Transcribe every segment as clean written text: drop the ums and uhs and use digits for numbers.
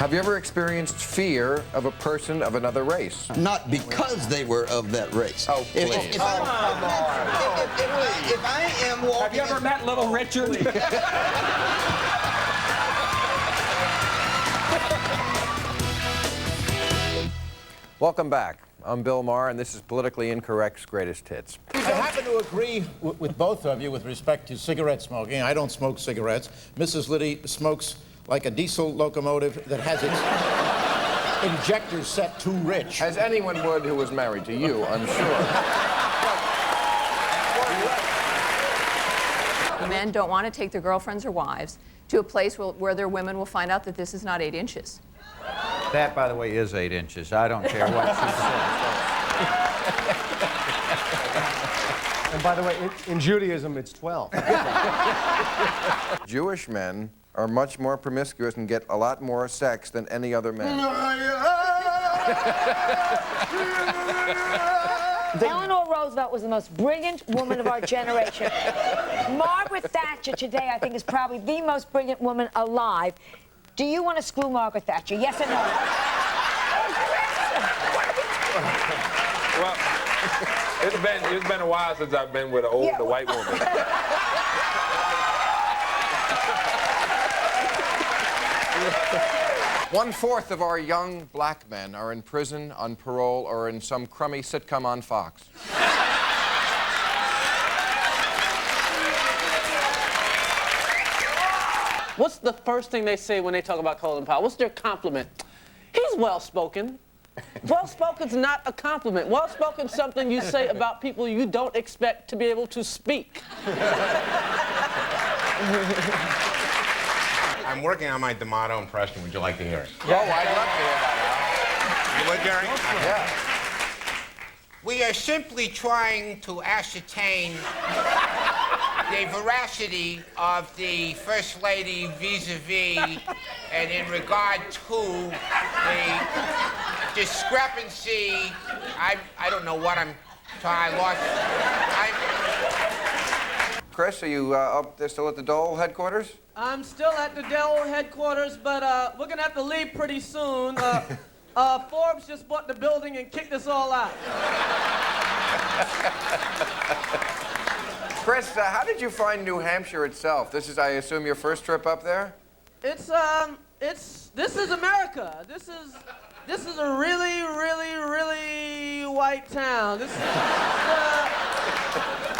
Have you ever experienced fear of a person of another race? Not because they were of that race. Oh, please. If I am walking... Have you ever met Little Richard? Welcome back. I'm Bill Maher, and this is Politically Incorrect's Greatest Hits. I happen to agree with both of you with respect to cigarette smoking. I don't smoke cigarettes. Mrs. Liddy smokes like a diesel locomotive that has its injectors set too rich. As anyone would who was married to you, I'm sure. Men don't want to take their girlfriends or wives to a place where their women will find out that this is not 8 inches. That, by the way, is 8 inches. I don't care what she says. And by the way, in Judaism, it's 12. Jewish men are much more promiscuous and get a lot more sex than any other man. Eleanor Roosevelt was the most brilliant woman of our generation. Margaret Thatcher today, I think, is probably the most brilliant woman alive. Do you want to screw Margaret Thatcher? Yes or no? Well, it's been a while since I've been with an older white woman. 1/4 of our young black men are in prison, on parole, or in some crummy sitcom on Fox. What's the first thing they say when they talk about Colin Powell? What's their compliment? He's well-spoken. Well-spoken's not a compliment. Well-spoken's something you say about people you don't expect to be able to speak. I'm working on my D'Amato impression. Would you like to hear it? Yeah, I'd love to hear that, Al. You would, Jerry? Yeah. We are simply trying to ascertain the veracity of the First Lady vis-a-vis and in regard to the discrepancy. I don't know what I lost. Chris, are you up there still at the Dole headquarters? I'm still at the Dell headquarters, but we're going to have to leave pretty soon. Forbes just bought the building and kicked us all out. Chris, how did you find New Hampshire itself? This is, I assume, your first trip up there? This is America. This is a really, really, really white town.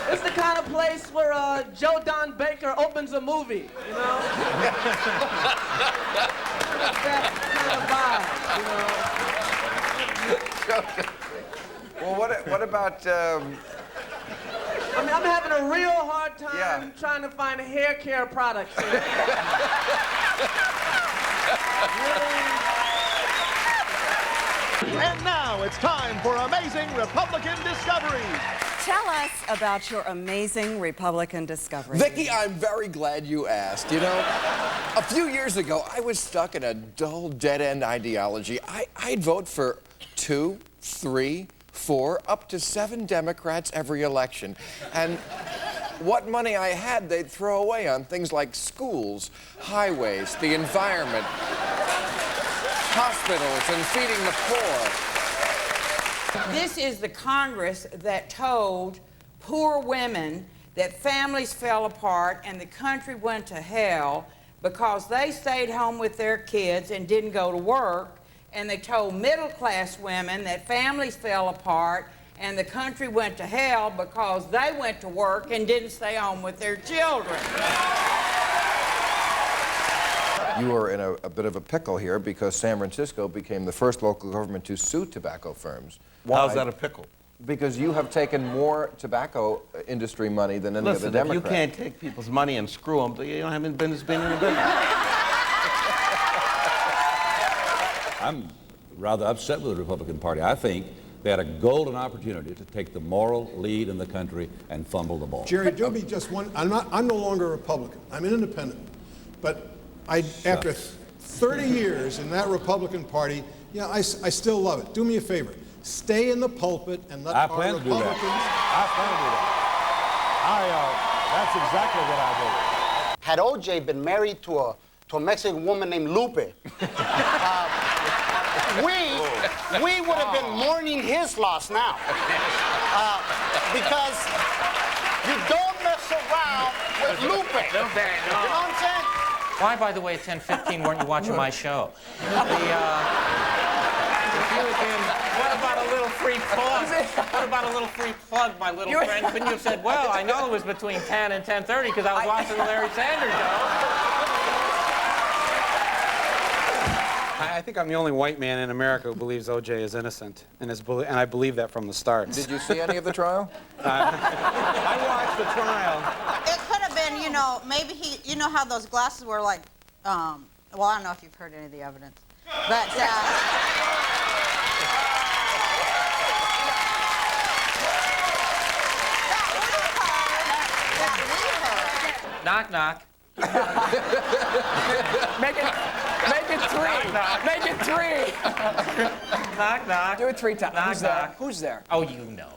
It's the kind of place where Joe Don Baker opens a movie, you know? That kind of vibe, you know? Well, what about... I mean, I'm having a real hard time trying to find hair care products here. And now it's time for Amazing Republican Discoveries. Tell us about your amazing Republican discovery. Vicki, I'm very glad you asked. You know, a few years ago, I was stuck in a dull, dead-end ideology. I'd vote for 2, 3, 4, up to 7 Democrats every election. And what money I had, they'd throw away on things like schools, highways, the environment, hospitals, and feeding the poor. This is the Congress that told poor women that families fell apart and the country went to hell because they stayed home with their kids and didn't go to work. And they told middle-class women that families fell apart and the country went to hell because they went to work and didn't stay home with their children. You are in a bit of a pickle here because San Francisco became the first local government to sue tobacco firms. Why? How's that a pickle? Because you have taken more tobacco industry money than any other Democrat. Listen, if you can't take people's money and screw them, you don't have any business being in the business. I'm rather upset with the Republican Party. I think they had a golden opportunity to take the moral lead in the country and fumble the ball. Jerry, do me just one. I'm no longer a Republican. I'm an independent. But after 30 years in that Republican Party, yeah, I still love it. Do me a favor. Stay in the pulpit and let our Republicans... I plan to do that. That's exactly what I voted. Had O.J. been married to a Mexican woman named Lupe, we would have been mourning his loss now. Because you don't mess around with Lupe. You know what I'm saying? Why, by the way, at 10:15 weren't you watching my show? What about a little free plug? What about a little free plug, my little friend? Couldn't you have said, well, I know it was between 10 and 10:30 because I was watching the Larry Sanders Show. I think I'm the only white man in America who believes O.J. is innocent, and I believe that from the start. Did you see any of the trial? I watched the trial. It could have been, you know, maybe he, you know how those glasses were like, well, I don't know if you've heard any of the evidence, but, Knock, knock. Make it 3. Knock. Make it 3. Knock, knock. Do it 3 times. Knock, Who's there? knock. Who's there? Oh, you know.